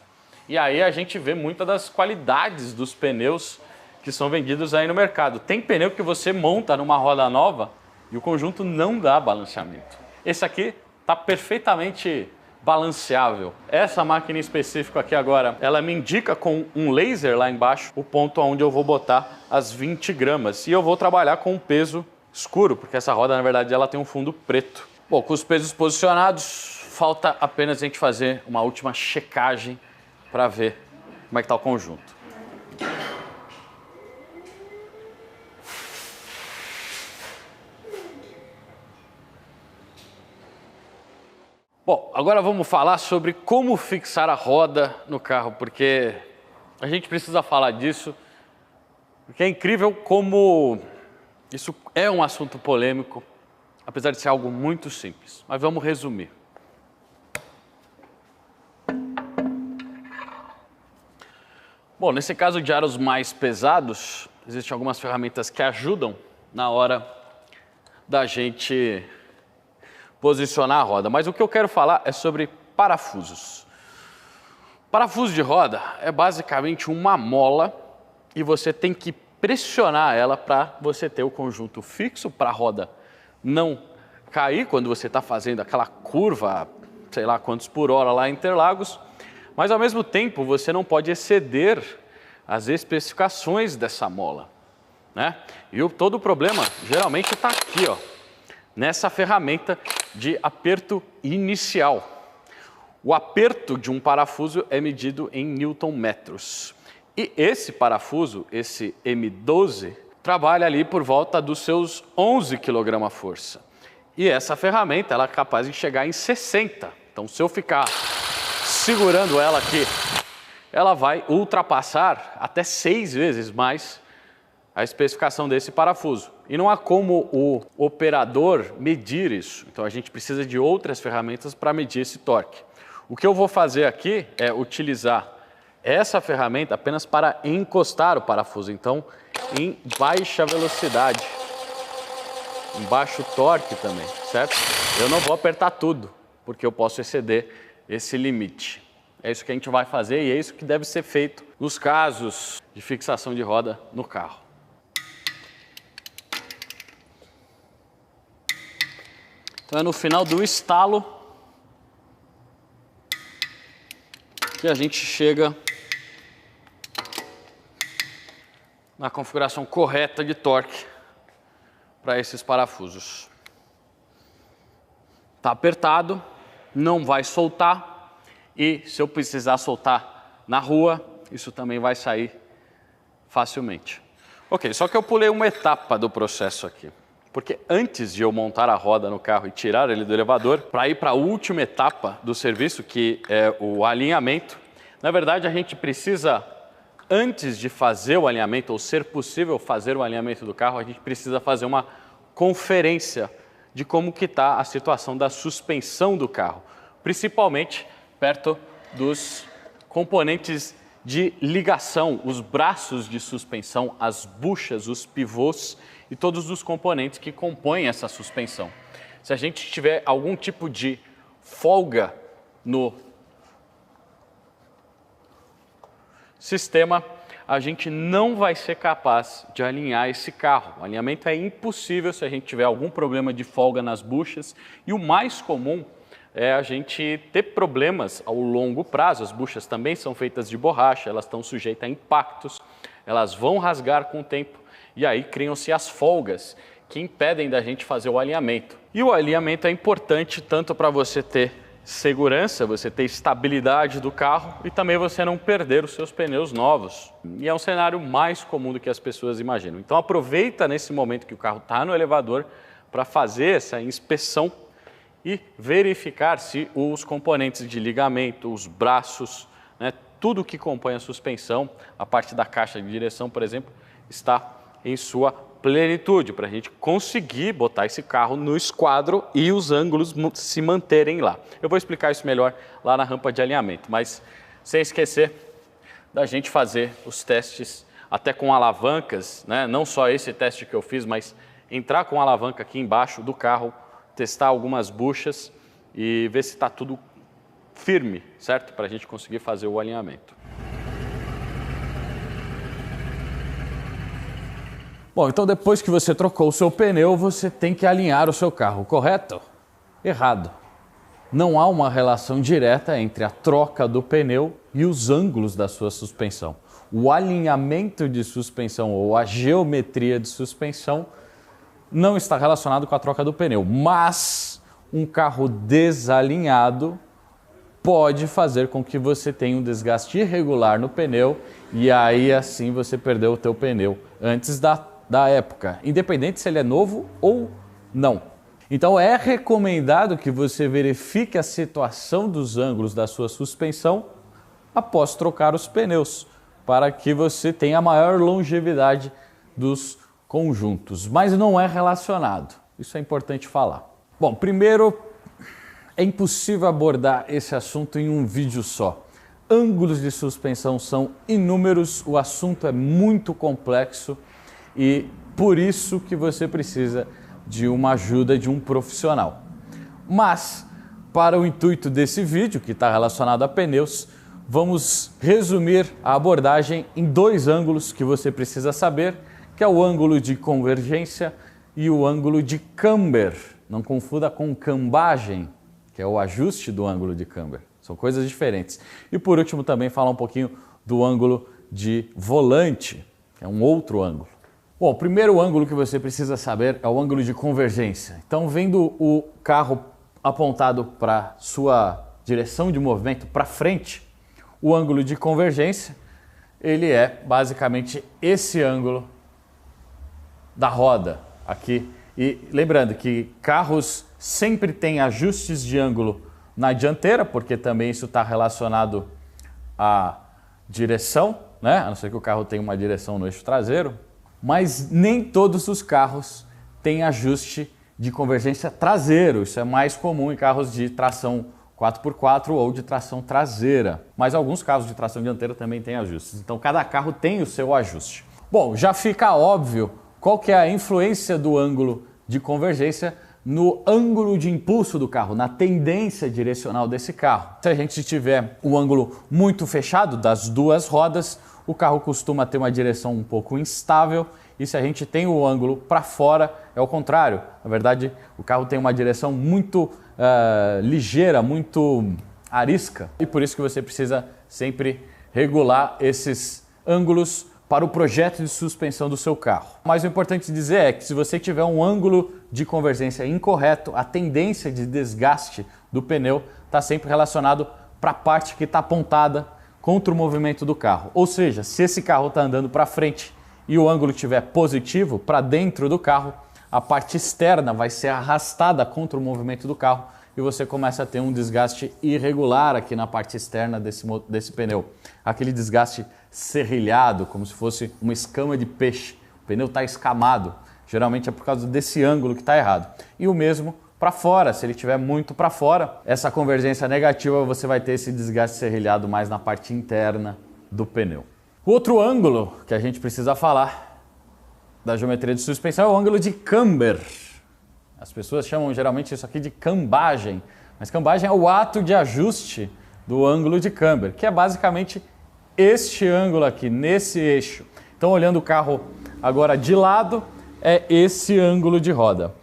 S1: E aí a gente vê muitas das qualidades dos pneus que são vendidos aí no mercado. Tem pneu que você monta numa roda nova e o conjunto não dá balanceamento. Esse aqui está perfeitamente balanceável. Essa máquina em específico aqui agora, ela me indica com um laser lá embaixo o ponto onde eu vou botar as 20 gramas. E eu vou trabalhar com um peso escuro, porque essa roda, na verdade, ela tem um fundo preto. Bom, com os pesos posicionados, falta apenas a gente fazer uma última checagem para ver como é que está o conjunto. Bom, agora vamos falar sobre como fixar a roda no carro, porque a gente precisa falar disso, porque é incrível como isso é um assunto polêmico, apesar de ser algo muito simples. Mas vamos resumir. Bom, nesse caso de aros mais pesados, existem algumas ferramentas que ajudam na hora da gente posicionar a roda. Mas o que eu quero falar é sobre parafusos. Parafuso de roda é basicamente uma mola e você tem que pressionar ela para você ter o conjunto fixo, para a roda não cair quando você está fazendo aquela curva, sei lá quantos por hora lá em Interlagos, mas ao mesmo tempo você não pode exceder as especificações dessa mola, né? E todo o problema geralmente está aqui, ó, nessa ferramenta de aperto inicial. O aperto de um parafuso é medido em newton-metros. E esse parafuso, esse M12, trabalha ali por volta dos seus 11 kgf. E essa ferramenta ela é capaz de chegar em 60. Então, se eu ficar segurando ela aqui, ela vai ultrapassar até 6 vezes mais a especificação desse parafuso. E não há como o operador medir isso. Então, a gente precisa de outras ferramentas para medir esse torque. O que eu vou fazer aqui é utilizar essa ferramenta apenas para encostar o parafuso. Então, em baixa velocidade, em baixo torque também, certo? Eu não vou apertar tudo, porque eu posso exceder esse limite. É isso que a gente vai fazer e é isso que deve ser feito nos casos de fixação de roda no carro. Então é no final do estalo que a gente chega na configuração correta de torque para esses parafusos. Está apertado, não vai soltar e se eu precisar soltar na rua, isso também vai sair facilmente. Ok, só que eu pulei uma etapa do processo aqui. Porque antes de eu montar a roda no carro e tirar ele do elevador, para ir para a última etapa do serviço, que é o alinhamento, na verdade a gente precisa, antes de fazer o alinhamento, ou ser possível fazer o alinhamento do carro, a gente precisa fazer uma conferência de como que está a situação da suspensão do carro, principalmente perto dos componentes de ligação, os braços de suspensão, as buchas, os pivôs e todos os componentes que compõem essa suspensão. Se a gente tiver algum tipo de folga no sistema, a gente não vai ser capaz de alinhar esse carro. O alinhamento é impossível se a gente tiver algum problema de folga nas buchas e o mais comum é a gente ter problemas ao longo prazo. As buchas também são feitas de borracha, elas estão sujeitas a impactos, elas vão rasgar com o tempo e aí criam-se as folgas que impedem da gente fazer o alinhamento. E o alinhamento é importante tanto para você ter segurança, você ter estabilidade do carro e também você não perder os seus pneus novos. E é um cenário mais comum do que as pessoas imaginam. Então aproveita nesse momento que o carro está no elevador para fazer essa inspeção e verificar se os componentes de ligamento, os braços, né, tudo que compõe a suspensão, a parte da caixa de direção, por exemplo, está em sua plenitude, para a gente conseguir botar esse carro no esquadro e os ângulos se manterem lá. Eu vou explicar isso melhor lá na rampa de alinhamento, mas sem esquecer da gente fazer os testes até com alavancas, né? Não só esse teste que eu fiz, mas entrar com a alavanca aqui embaixo do carro, testar algumas buchas e ver se está tudo firme, certo? Para a gente conseguir fazer o alinhamento. Bom, então depois que você trocou o seu pneu, você tem que alinhar o seu carro, correto? Errado. Não há uma relação direta entre a troca do pneu e os ângulos da sua suspensão. O alinhamento de suspensão ou a geometria de suspensão não está relacionado com a troca do pneu, mas um carro desalinhado pode fazer com que você tenha um desgaste irregular no pneu e aí assim você perdeu o teu pneu antes da época, independente se ele é novo ou não. Então é recomendado que você verifique a situação dos ângulos da sua suspensão após trocar os pneus, para que você tenha a maior longevidade dos conjuntos, mas não é relacionado, isso é importante falar. Bom, primeiro, é impossível abordar esse assunto em um vídeo só. Ângulos de suspensão são inúmeros, o assunto é muito complexo e por isso que você precisa de uma ajuda de um profissional. Mas, para o intuito desse vídeo, que está relacionado a pneus, vamos resumir a abordagem em dois ângulos que você precisa saber, que é o ângulo de convergência e o ângulo de camber. Não confunda com cambagem, que é o ajuste do ângulo de camber. São coisas diferentes. E por último também falar um pouquinho do ângulo de volante, que é um outro ângulo. Bom, o primeiro ângulo que você precisa saber é o ângulo de convergência. Então, vendo o carro apontado para sua direção de movimento para frente, o ângulo de convergência, ele é basicamente esse ângulo da roda aqui. E lembrando que carros sempre têm ajustes de ângulo na dianteira, porque também isso está relacionado à direção, né? A não ser que o carro tenha uma direção no eixo traseiro. Mas nem todos os carros têm ajuste de convergência traseiro. Isso é mais comum em carros de tração 4x4 ou de tração traseira. Mas alguns carros de tração dianteira também têm ajustes. Então cada carro tem o seu ajuste. Bom, já fica óbvio qual que é a influência do ângulo de convergência no ângulo de impulso do carro, na tendência direcional desse carro. Se a gente tiver um ângulo muito fechado das duas rodas, o carro costuma ter uma direção um pouco instável, e se a gente tem o ângulo para fora, é o contrário. Na verdade, o carro tem uma direção muito ligeira, muito arisca, e por isso que você precisa sempre regular esses ângulos para o projeto de suspensão do seu carro. Mas o importante dizer é que se você tiver um ângulo de convergência incorreto, a tendência de desgaste do pneu está sempre relacionado para a parte que está apontada contra o movimento do carro. Ou seja, se esse carro está andando para frente e o ângulo estiver positivo para dentro do carro, a parte externa vai ser arrastada contra o movimento do carro e você começa a ter um desgaste irregular aqui na parte externa desse pneu. Aquele desgaste serrilhado, como se fosse uma escama de peixe. O pneu está escamado. Geralmente é por causa desse ângulo que está errado. E o mesmo para fora, se ele estiver muito para fora, essa convergência negativa, você vai ter esse desgaste serrilhado mais na parte interna do pneu. O outro ângulo que a gente precisa falar da geometria de suspensão é o ângulo de camber. As pessoas chamam geralmente isso aqui de cambagem, mas cambagem é o ato de ajuste do ângulo de camber, que é basicamente este ângulo aqui, nesse eixo. Então, olhando o carro agora de lado, é esse ângulo de roda.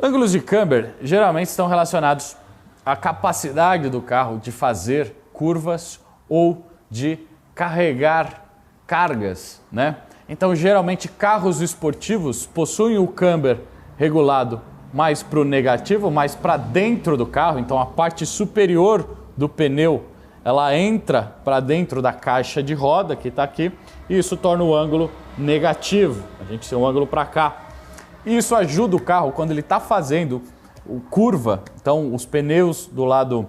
S1: Ângulos de camber geralmente estão relacionados à capacidade do carro de fazer curvas ou de carregar cargas, né? Então, geralmente, carros esportivos possuem o camber regulado mais para o negativo, mais para dentro do carro. Então, a parte superior do pneu, ela entra para dentro da caixa de roda, que está aqui, e isso torna o ângulo negativo. A gente tem um ângulo para cá. E isso ajuda o carro quando ele está fazendo curva. Então, os pneus do lado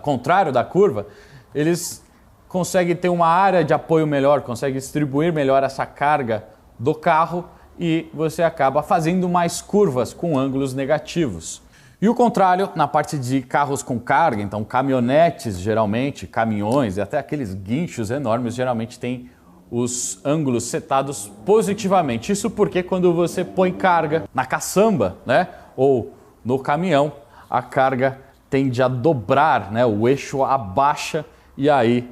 S1: contrário da curva, eles conseguem ter uma área de apoio melhor, conseguem distribuir melhor essa carga do carro e você acaba fazendo mais curvas com ângulos negativos. E o contrário, na parte de carros com carga, então caminhonetes geralmente, caminhões e até aqueles guinchos enormes geralmente têm os ângulos setados positivamente. Isso porque quando você põe carga na caçamba, né, ou no caminhão, a carga tende a dobrar, né, o eixo abaixa e aí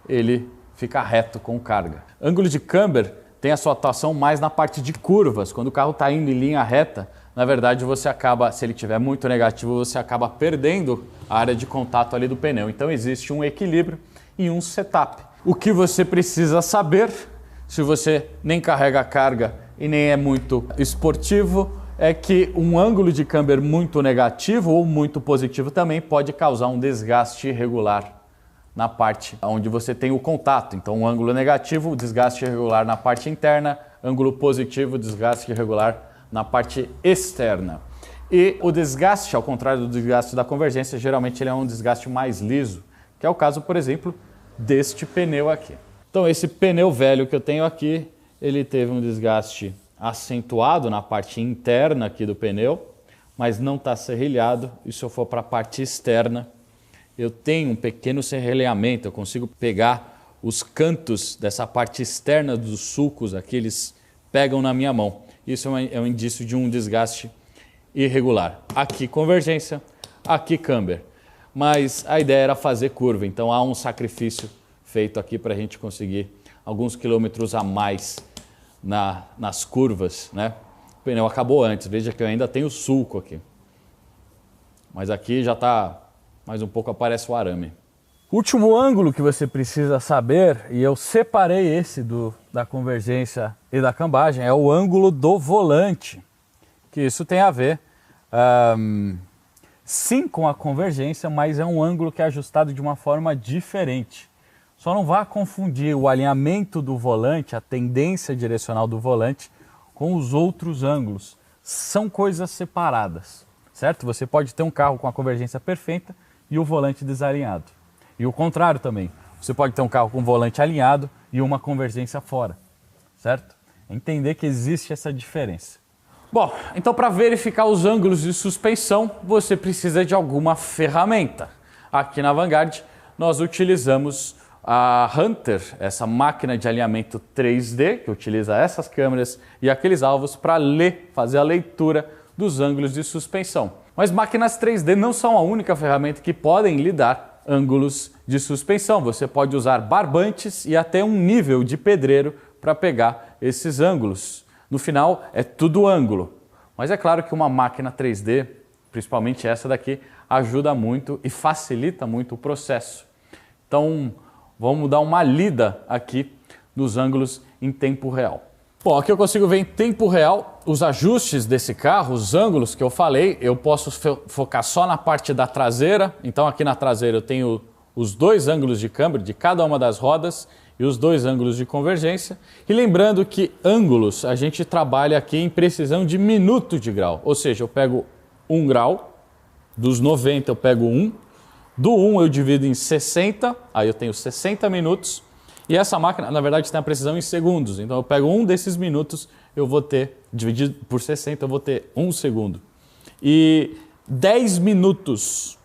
S1: ele fica reto com carga. Ângulo de camber tem a sua atuação mais na parte de curvas. Quando o carro está indo em linha reta, na verdade você acaba, se ele estiver muito negativo, você acaba perdendo a área de contato ali do pneu. Então existe um equilíbrio e um setup. O que você precisa saber, se você nem carrega carga e nem é muito esportivo, é que um ângulo de camber muito negativo ou muito positivo também pode causar um desgaste irregular na parte onde você tem o contato. Então, um ângulo negativo, desgaste irregular na parte interna, ângulo positivo, desgaste irregular na parte externa. E o desgaste, ao contrário do desgaste da convergência, geralmente ele é um desgaste mais liso, que é o caso, por exemplo, deste pneu aqui. Então, esse pneu velho que eu tenho aqui, ele teve um desgaste acentuado na parte interna aqui do pneu, mas não está serrilhado. E se eu for para a parte externa, eu tenho um pequeno serrilhamento, eu consigo pegar os cantos dessa parte externa dos sulcos aqui, eles pegam na minha mão. Isso é um indício de um desgaste irregular. Aqui convergência, aqui camber. Mas a ideia era fazer curva, então há um sacrifício feito aqui para a gente conseguir alguns quilômetros a mais nas curvas, né? O pneu acabou antes, veja que eu ainda tenho sulco aqui. Mas aqui já está... mais um pouco aparece o arame. Último ângulo que você precisa saber, e eu separei esse da convergência e da cambagem, é o ângulo do volante, que isso tem a ver sim com a convergência, mas é um ângulo que é ajustado de uma forma diferente. Só não vá confundir o alinhamento do volante, a tendência direcional do volante, com os outros ângulos. São coisas separadas, certo? Você pode ter um carro com a convergência perfeita e o volante desalinhado. E o contrário também. Você pode ter um carro com volante alinhado e uma convergência fora, certo? Entender que existe essa diferença. Bom, então para verificar os ângulos de suspensão, você precisa de alguma ferramenta. Aqui na Vanguard, nós utilizamos a Hunter, essa máquina de alinhamento 3D, que utiliza essas câmeras e aqueles alvos para fazer a leitura dos ângulos de suspensão. Mas máquinas 3D não são a única ferramenta que podem lhe dar ângulos de suspensão. Você pode usar barbantes e até um nível de pedreiro para pegar esses ângulos. No final, é tudo ângulo. Mas é claro que uma máquina 3D, principalmente essa daqui, ajuda muito e facilita muito o processo. Então, vamos dar uma lida aqui nos ângulos em tempo real. Bom, aqui eu consigo ver em tempo real os ajustes desse carro, os ângulos que eu falei. Eu posso focar só na parte da traseira. Então aqui na traseira eu tenho os dois ângulos de câmbio de cada uma das rodas e os dois ângulos de convergência. E lembrando que ângulos a gente trabalha aqui em precisão de minuto de grau. Ou seja, eu pego 1 grau, dos 90 eu pego 1, do 1 eu divido em 60, aí eu tenho 60 minutos. E essa máquina, na verdade, tem a precisão em segundos. Então eu pego um desses minutos, eu vou ter, dividido por 60, eu vou ter 1 segundo. E 10 minutos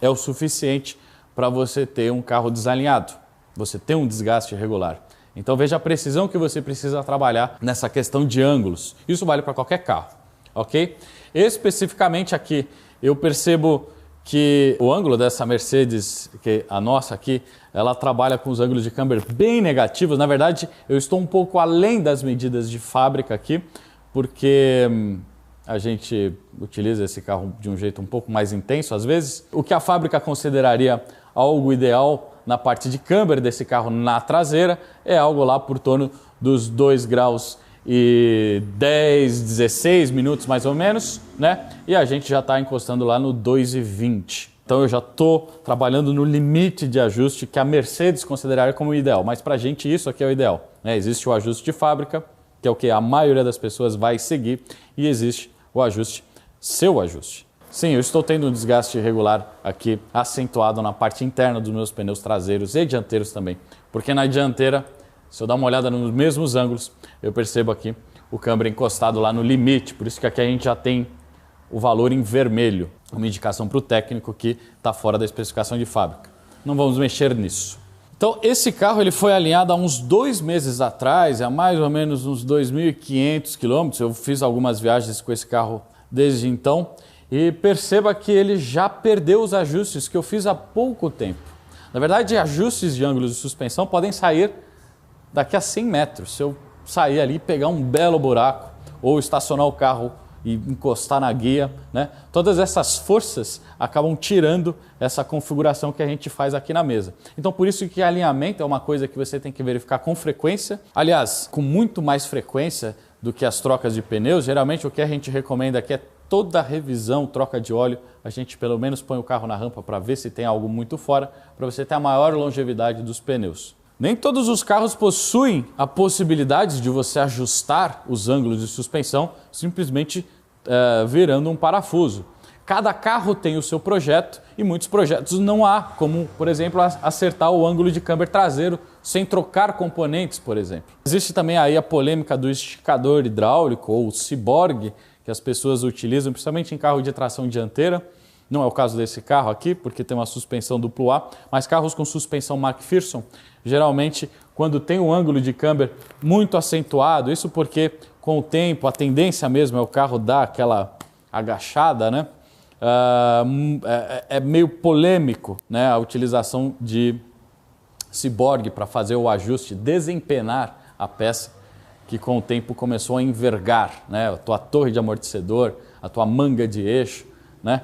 S1: é o suficiente para você ter um carro desalinhado, você ter um desgaste irregular. Então veja a precisão que você precisa trabalhar nessa questão de ângulos. Isso vale para qualquer carro, ok? Especificamente aqui, eu percebo que o ângulo dessa Mercedes, que a nossa aqui, ela trabalha com os ângulos de câmbio bem negativos. Na verdade, eu estou um pouco além das medidas de fábrica aqui, porque a gente utiliza esse carro de um jeito um pouco mais intenso às vezes. O que a fábrica consideraria algo ideal na parte de câmbio desse carro na traseira é algo lá por torno dos 2 graus e 10, 16 minutos mais ou menos, né? E a gente já está encostando lá no 2,20. Então eu já estou trabalhando no limite de ajuste que a Mercedes consideraria como ideal. Mas para a gente isso aqui é o ideal, né? Existe o ajuste de fábrica, que é o que a maioria das pessoas vai seguir, e existe o ajuste, seu ajuste. Sim, eu estou tendo um desgaste irregular aqui, acentuado na parte interna dos meus pneus traseiros e dianteiros também. Porque na dianteira, se eu dar uma olhada nos mesmos ângulos, eu percebo aqui o câmbio encostado lá no limite. Por isso que aqui a gente já tem o valor em vermelho, uma indicação para o técnico que está fora da especificação de fábrica. Não vamos mexer nisso. Então esse carro ele foi alinhado há uns 2 meses atrás, há mais ou menos uns 2.500 quilômetros. Eu fiz algumas viagens com esse carro desde então e perceba que ele já perdeu os ajustes que eu fiz há pouco tempo. Na verdade, ajustes de ângulos de suspensão podem sair daqui a 100 metros. Se eu sair ali, pegar um belo buraco ou estacionar o carro e encostar na guia, né? Todas essas forças acabam tirando essa configuração que a gente faz aqui na mesa. Então por isso que alinhamento é uma coisa que você tem que verificar com frequência. Aliás, com muito mais frequência do que as trocas de pneus. Geralmente o que a gente recomenda aqui é toda revisão, troca de óleo. A gente pelo menos põe o carro na rampa para ver se tem algo muito fora, para você ter a maior longevidade dos pneus. Nem todos os carros possuem a possibilidade de você ajustar os ângulos de suspensão simplesmente virando um parafuso. Cada carro tem o seu projeto e muitos projetos não há como, por exemplo, acertar o ângulo de câmbio traseiro sem trocar componentes, por exemplo. Existe também aí a polêmica do esticador hidráulico ou ciborgue que as pessoas utilizam, principalmente em carro de tração dianteira. Não é o caso desse carro aqui, porque tem uma suspensão duplo A, mas carros com suspensão McPherson, geralmente, quando tem um ângulo de câmbio muito acentuado, isso porque, com o tempo, a tendência mesmo é o carro dar aquela agachada, né? É meio polêmico, né, a utilização de ciborgue para fazer o ajuste, desempenar a peça, que com o tempo começou a envergar, né? A tua torre de amortecedor, a tua manga de eixo, né?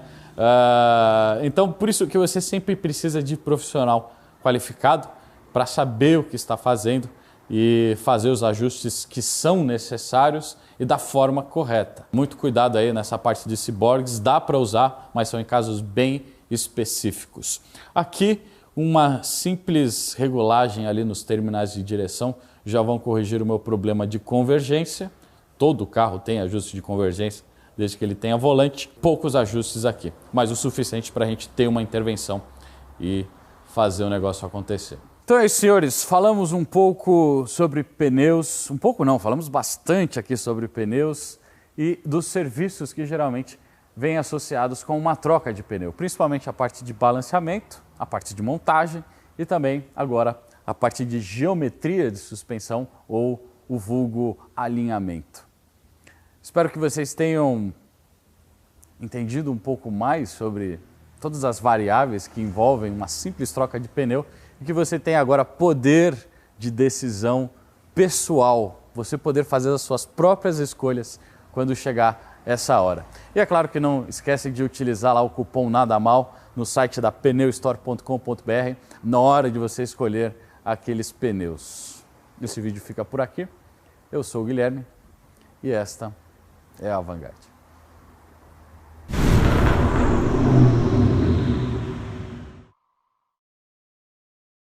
S1: Então, por isso que você sempre precisa de profissional qualificado para saber o que está fazendo e fazer os ajustes que são necessários e da forma correta. Muito cuidado aí nessa parte de ciborgues, dá para usar, mas são em casos bem específicos. Aqui, uma simples regulagem ali nos terminais de direção já vão corrigir o meu problema de convergência. Todo carro tem ajuste de convergência, desde que ele tenha volante. Poucos ajustes aqui, mas o suficiente para a gente ter uma intervenção e fazer o negócio acontecer. Então é isso, senhores. Falamos um pouco sobre pneus, um pouco não, falamos bastante aqui sobre pneus e dos serviços que geralmente vêm associados com uma troca de pneu, principalmente a parte de balanceamento, a parte de montagem e também agora a parte de geometria de suspensão ou o vulgo alinhamento. Espero que vocês tenham entendido um pouco mais sobre todas as variáveis que envolvem uma simples troca de pneu e que você tenha agora poder de decisão pessoal, você poder fazer as suas próprias escolhas quando chegar essa hora. E é claro que não esquece de utilizar lá o cupom NADAMAL no site da pneustore.com.br na hora de você escolher aqueles pneus. Esse vídeo fica por aqui. Eu sou o Guilherme e esta é a Vanguard.